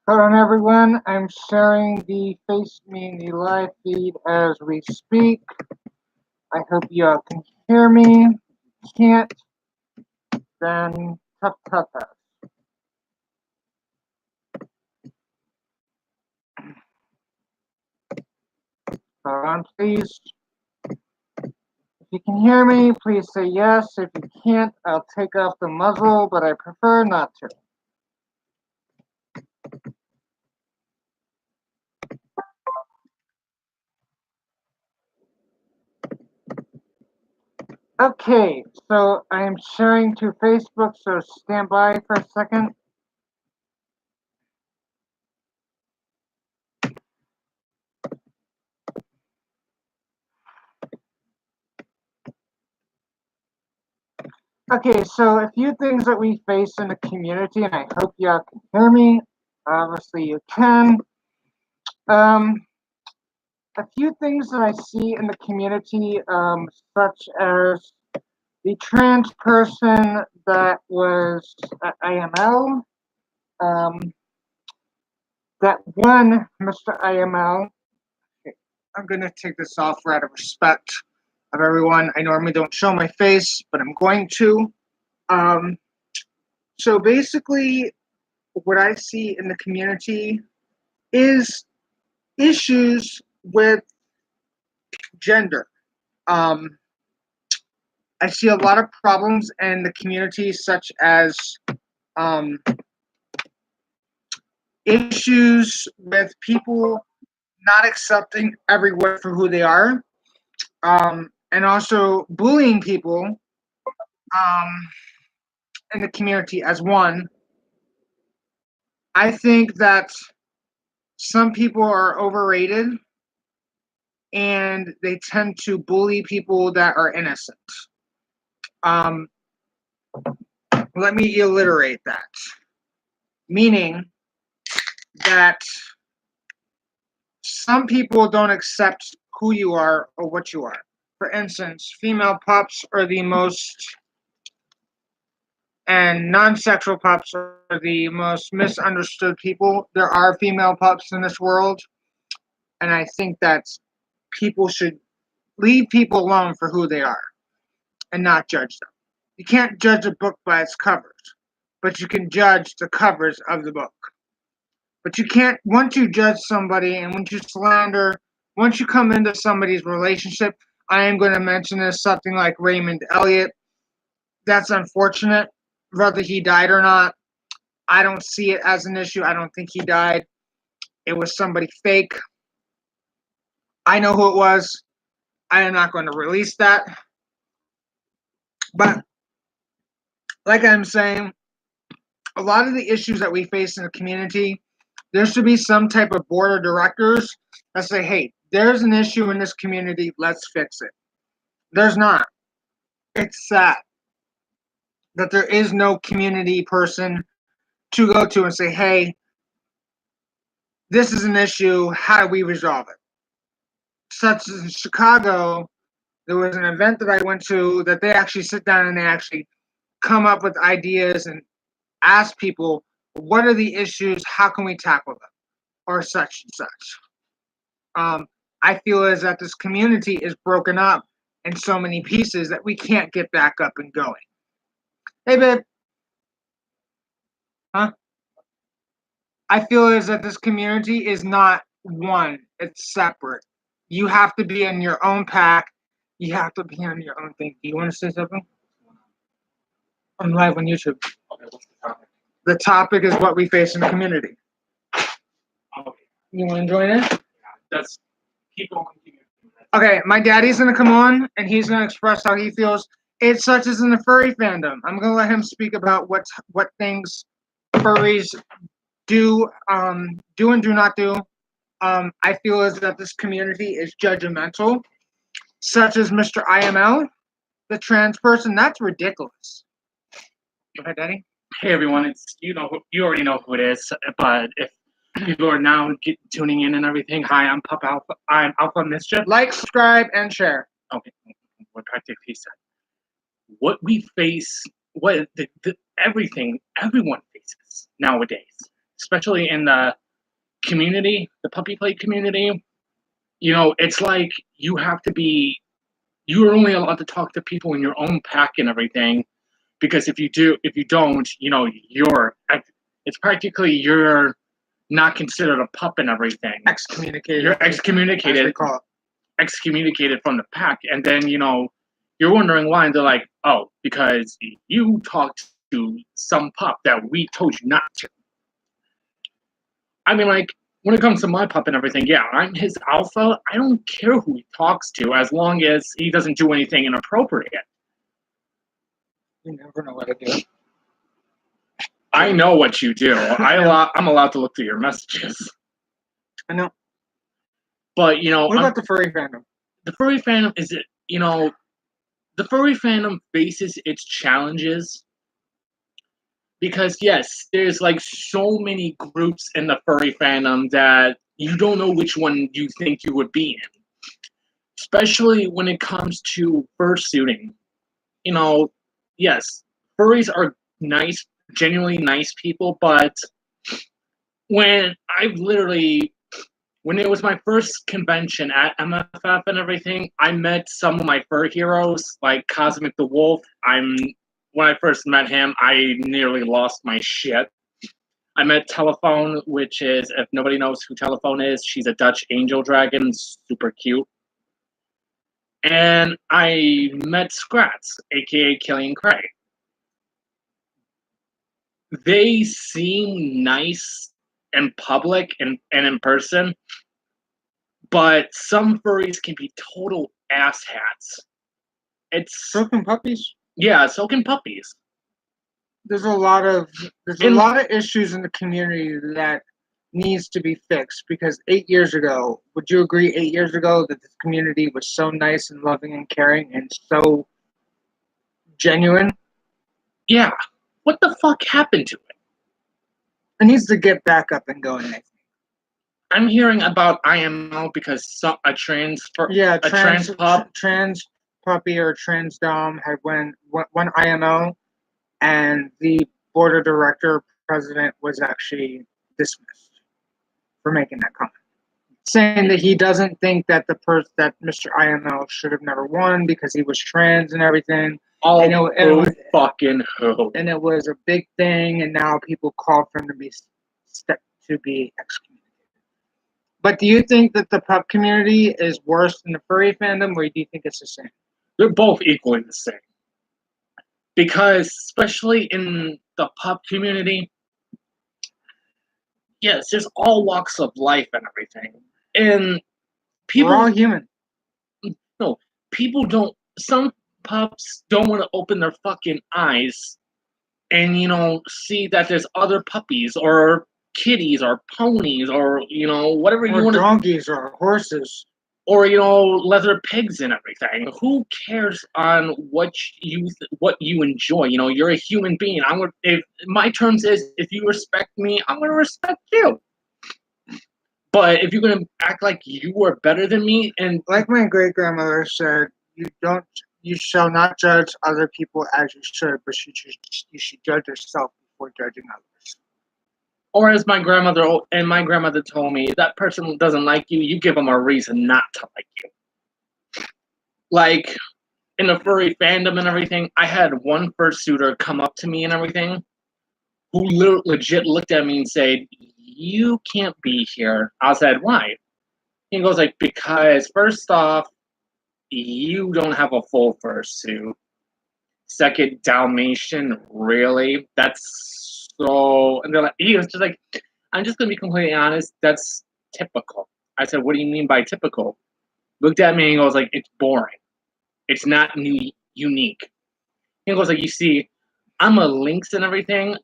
Hello everyone, I'm sharing the Face Me in the live feed as we speak. I hope you all can hear me. If you can't, then tough. Hold on please. If you can hear me, please say yes. If you can't, I'll take off the muzzle, but I prefer not to. Okay, so I am sharing to Facebook, so stand by for a second. Okay, so a few things that we face in the community, and I hope y'all can hear me. Obviously, you can. Um, a few things that I see in the community, such as the trans person that was at IML, um, that one Mr. IML. I'm gonna take this off out of respect of everyone. I normally don't show my face, but I'm going to. Um, so basically, what I see in the community is issues with gender. Um, I see a lot of problems in the community, such as um, issues with people not accepting everyone for who they are, and also bullying people in the community as one. I think that some people are overrated and they tend to bully people that are innocent. Um, Let me alliterate that. Meaning that some people don't accept who you are or what you are. For instance, female pups are the most, and non sexual pups are the most misunderstood people. There are female pups in this world, and I think that people should leave people alone for who they are and not judge them. You can't judge a book by its covers, but you can judge the covers of the book. But you can't, once you judge somebody and once you slander, once you come into somebody's relationship, I am going to mention this, something like Raymond Elliott. That's unfortunate, whether he died or not. I don't see it as an issue. I don't think he died. It was somebody fake. I know who it was. I am not going to release that. But like I'm saying, a lot of the issues that we face in the community, there should be some type of board of directors that say, hey, there's an issue in this community, let's fix it. There's not. It's sad that there is no community person to go to and say, hey, this is an issue, how do we resolve it? Such as in Chicago, there was an event that I went to that they actually sit down and they actually come up with ideas and ask people, what are the issues, how can we tackle them, or such and such. I feel as that this community is broken up in so many pieces that we can't get back up and going. Hey, babe. Huh? I feel as that this community is not one, it's separate. You have to be in your own pack. You have to be on your own thing. Do you want to say something? I'm live on YouTube. Okay, what's the topic? The topic is what we face in the community. Okay. You want to join in? Yeah, that's keep going. Okay, my daddy's gonna come on and he's gonna express how he feels. It's such as in the furry fandom. I'm gonna let him speak about what things furries do and do not do. I feel as that this community is judgmental, such as Mr. IML, the trans person. That's ridiculous. Go ahead, Daddy. Hey everyone, it's you already know who it is, but if people are now tuning in and everything, hi, I'm Pup Alpha. I'm Alpha Mischief. Like, subscribe, and share. Okay, what practically said. What we face, everything everyone faces nowadays, especially in the community, the puppy play community, it's like you have to be, you are only allowed to talk to people in your own pack and everything, because if you don't, it's practically you're not considered a pup and everything. Excommunicated. You're excommunicated. As they call it. Excommunicated from the pack, and then you're wondering why, and they're like, oh, because you talked to some pup that we told you not to. I mean, like, when it comes to my pup and everything, yeah, I'm his alpha. I don't care who he talks to as long as he doesn't do anything inappropriate. You never know what to do. I know what you do. I'm allowed to look through your messages. I know. But, what about the furry fandom? The furry fandom the furry fandom faces its challenges because, yes, there's like so many groups in the furry fandom that you don't know which one you think you would be in. Especially when it comes to fursuiting. Yes, furries are nice, genuinely nice people, but when it was my first convention at MFF and everything, I met some of my fur heroes, like Cosmic the Wolf. When I first met him, I nearly lost my shit. I met Telephone, which is, if nobody knows who Telephone is, she's a Dutch angel dragon, super cute. And I met Scratz, aka Killian Cray. They seem nice in public and in person, but some furries can be total asshats. It's Silken puppies. Yeah, silken puppies. There's a lot of issues in the community that needs to be fixed, because 8 years ago, would you agree 8 years ago that the community was so nice and loving and caring and so genuine? Yeah. What the fuck happened to it? It needs to get back up and going, I think. I'm hearing about IMO because a trans puppy or trans dom had one IMO, and the board of director president was actually dismissed for making that comment, saying that he doesn't think that that Mr. IMO should have never won because he was trans and everything. And it was a big thing, and now people called for him to be excommunicated. But do you think that the pup community is worse than the furry fandom, or do you think it's the same? They're both equally the same. Because, especially in the pup community, yes, there's all walks of life and everything. And we're all human. No, some pups don't want to open their fucking eyes and, see that there's other puppies or kitties or ponies or, whatever you want to. Or donkeys or horses. Or, leather pigs and everything. Who cares on what you enjoy? You're a human being. If my terms is, if you respect me, I'm going to respect you. But if you're going to act like you are better than me, and like my great grandmother said, you shall not judge other people as you should, but you should judge yourself before judging others. Or as my grandmother told me, that person doesn't like you, you give them a reason not to like you. Like, in the furry fandom and everything, I had one fursuiter come up to me and everything, who legit looked at me and said, you can't be here. I said, why? He goes like, because first off, you don't have a full fursuit. Second, Dalmatian, really? That's so... And they're like, he was just like, I'm just going to be completely honest, that's typical. I said, what do you mean by typical? Looked at me and goes like, it's boring. It's not unique. He goes like, you see, I'm a lynx and everything.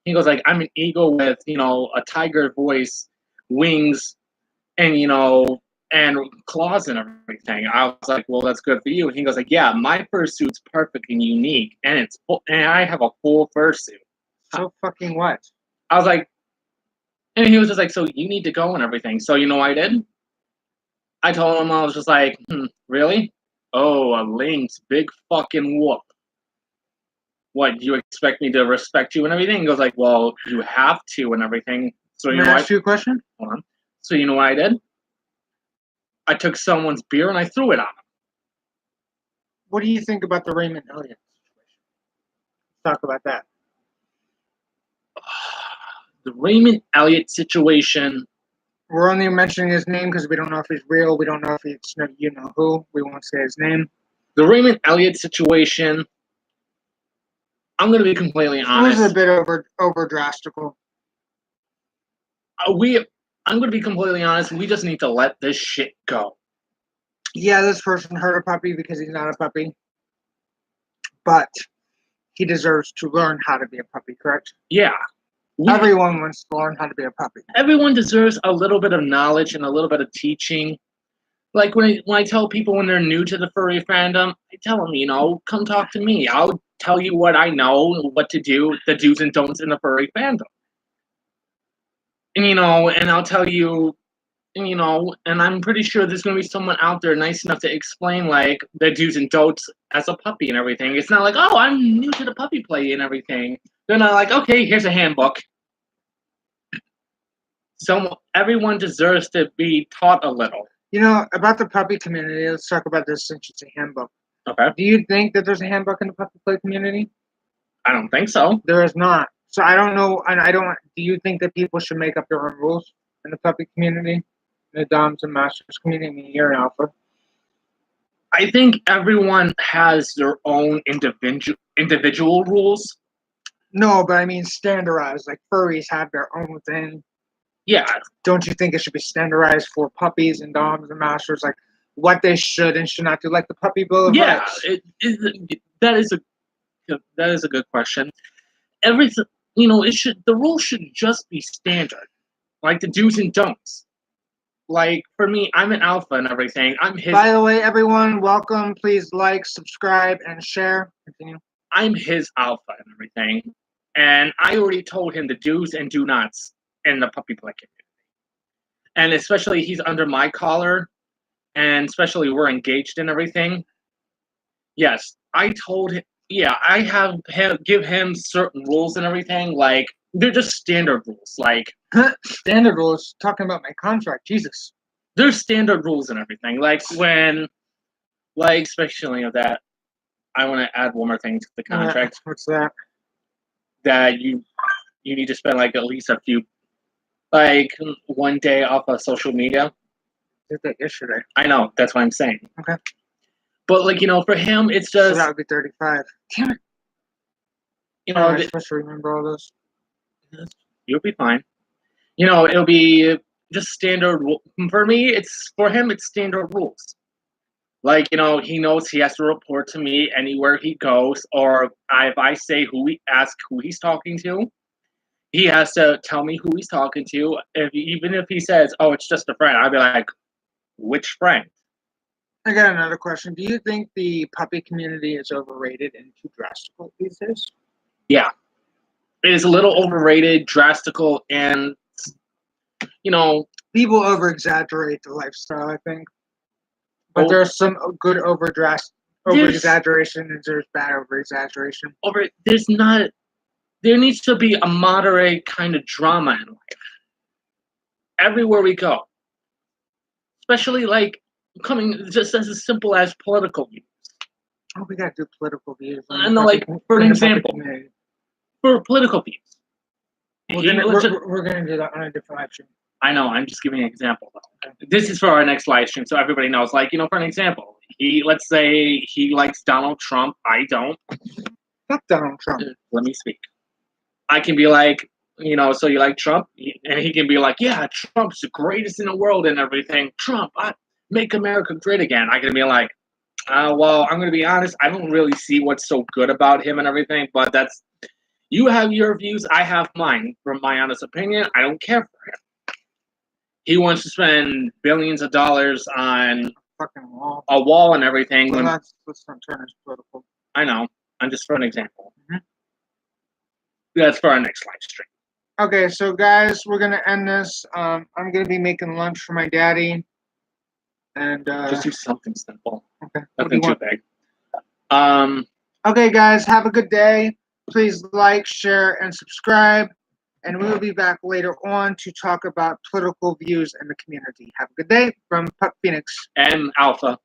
He goes like, I'm an eagle with, a tiger voice, wings, and, and claws and everything. I was like, well, that's good for you. And he goes like, yeah, my fursuit's perfect and unique, and I have a full fursuit. So fucking what? I was like, and he was just like, so you need to go and everything. So what I did? I told him, I was just like, really? Oh, a lynx, big fucking whoop. what, you expect me to respect you and everything? He goes like, well, you have to and everything. So you May know I what? ask you a question? Hold on. So you know what I did? I took someone's beer and I threw it on him. What do you think about the Raymond Elliott situation? Let's talk about that. The Raymond Elliott situation. We're only mentioning his name because we don't know if he's real. We don't know if he's you know who. We won't say his name. The Raymond Elliott situation. I'm gonna be completely It honest. was a bit over drastical. I'm gonna be completely honest. We just need to let this shit go. Yeah, this person hurt a puppy because he's not a puppy, but he deserves to learn how to be a puppy. Correct? Yeah. Everyone wants to learn how to be a puppy. Everyone deserves a little bit of knowledge and a little bit of teaching. Like when I tell people when they're new to the furry fandom, I tell them, you know, come talk to me. I'll tell you what I know, what to do, the do's and don'ts in the furry fandom. And, you know, and I'll tell you, you know, and I'm pretty sure there's going to be someone out there nice enough to explain, like, the do's and don'ts as a puppy and everything. It's not like, oh, I'm new to the puppy play and everything. They're not like, okay, here's a handbook. So everyone deserves to be taught a little. You know, about the puppy community, let's talk about this since it's a handbook. Okay. Do you think that there's a handbook in the puppy play community? I don't think so. There is not. So I don't know, and I don't. Do you think that people should make up their own rules in the puppy community, the Doms and Masters community here in Alpha? I think everyone has their own individual rules. No, but I mean standardized. Like furries have their own thing. Yeah. Don't you think it should be standardized for puppies and Doms and Masters, like what they should and should not do, like the puppy bill of rights? That is a good question. Everything, you know, the rules should just be standard, like the do's and don'ts. Like for me, I'm an alpha and everything. By the way, everyone, welcome. Please like, subscribe, and share. Continue. I'm his alpha and everything, and I already told him the do's and do nots in the puppy play community. And especially he's under my collar, and especially we're engaged in everything. Yes, I told him. Yeah, I have him give him certain rules and everything. Like they're just standard rules. Like standard rules. Talking about my contract, Jesus. There's standard rules and everything. Like especially of that. I want to add one more thing to the contract. What's that? That you need to spend like at least a few, like one day off of social media. Did that yesterday. I know, that's what I'm saying. Okay. But like, you know, for him, it's just. So that would be 35. Damn it. You know, I'm supposed to remember all those. You'll be fine. You know, it'll be just standard. For me, for him, it's standard rules. Like, you know, he knows he has to report to me anywhere he goes, or if I say ask who he's talking to, he has to tell me who he's talking to. Even if he says, "Oh, it's just a friend," I'll be like, "Which friend?" I got another question. Do you think the puppy community is overrated and too drastical these days? Yeah, it is a little overrated, drastical, and you know, people over exaggerate the lifestyle. I think. But there's some good over exaggeration and there's bad over exaggeration. There needs to be a moderate kind of drama in life. Everywhere we go. Especially like coming just as simple as political views. Oh, we gotta do political views. And like for an example. For political views. We're gonna do that on a different live stream. I know, I'm just giving an example though. Okay. This is for our next live stream, so everybody knows. Like, you know, for an example, let's say he likes Donald Trump. I don't. Fuck Donald Trump. Let me speak. I can be like, you know, so you like Trump? And he can be like, yeah, Trump's the greatest in the world and everything. Trump, make America great again. I can be like, well, I'm going to be honest. I don't really see what's so good about him and everything, but you have your views. I have mine. From my honest opinion, I don't care for him. He wants to spend billions of dollars on a wall and everything. Well, let's not turn this political. I know. I'm just for an example. Mm-hmm. That's for our next live stream. Okay, so guys, we're gonna end this. I'm gonna be making lunch for my daddy, and just do something simple. Okay. Nothing too big. Okay, guys, have a good day. Please like, share, and subscribe. And we will be back later on to talk about political views in the community. Have a good day from Puck Phoenix. And Alpha.